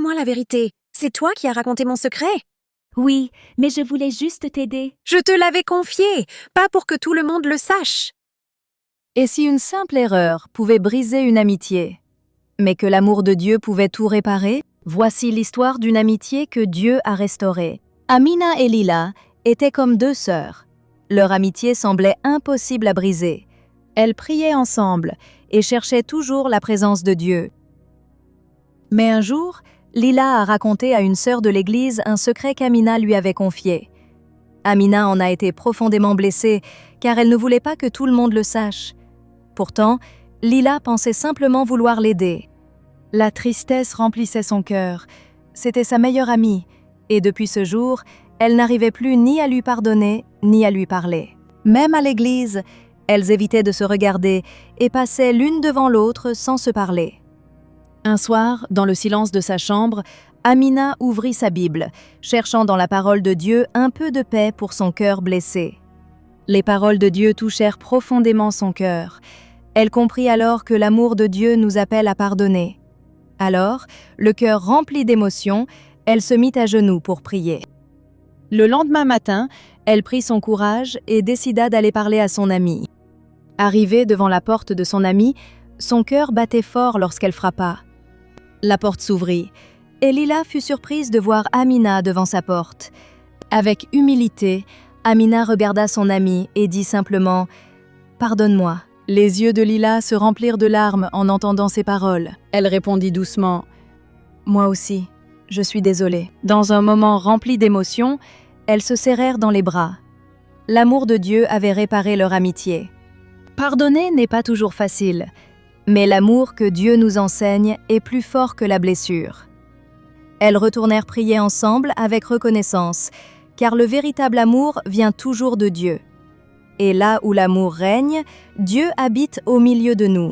Dis-moi la vérité, c'est toi qui as raconté mon secret? Oui, mais je voulais juste t'aider. Je te l'avais confié, pas pour que tout le monde le sache. Et si une simple erreur pouvait briser une amitié, mais que l'amour de Dieu pouvait tout réparer? Voici l'histoire d'une amitié que Dieu a restaurée. Amina et Lila étaient comme deux sœurs. Leur amitié semblait impossible à briser. Elles priaient ensemble et cherchaient toujours la présence de Dieu. Mais un jour, Lila a raconté à une sœur de l'église un secret qu'Amina lui avait confié. Amina en a été profondément blessée car elle ne voulait pas que tout le monde le sache. Pourtant, Lila pensait simplement vouloir l'aider. La tristesse remplissait son cœur. C'était sa meilleure amie, et depuis ce jour, elle n'arrivait plus ni à lui pardonner, ni à lui parler. Même à l'église, elles évitaient de se regarder et passaient l'une devant l'autre sans se parler. Un soir, dans le silence de sa chambre, Amina ouvrit sa Bible, cherchant dans la parole de Dieu un peu de paix pour son cœur blessé. Les paroles de Dieu touchèrent profondément son cœur. Elle comprit alors que l'amour de Dieu nous appelle à pardonner. Alors, le cœur rempli d'émotion, elle se mit à genoux pour prier. Le lendemain matin, elle prit son courage et décida d'aller parler à son amie. Arrivée devant la porte de son amie, son cœur battait fort lorsqu'elle frappa. La porte s'ouvrit, et Lila fut surprise de voir Amina devant sa porte. Avec humilité, Amina regarda son amie et dit simplement « Pardonne-moi ». Les yeux de Lila se remplirent de larmes en entendant ces paroles. Elle répondit doucement « Moi aussi, je suis désolée ». Dans un moment rempli d'émotion, elles se serrèrent dans les bras. L'amour de Dieu avait réparé leur amitié. Pardonner n'est pas toujours facile, mais l'amour que Dieu nous enseigne est plus fort que la blessure. Elles retournèrent prier ensemble avec reconnaissance, car le véritable amour vient toujours de Dieu. Et là où l'amour règne, Dieu habite au milieu de nous.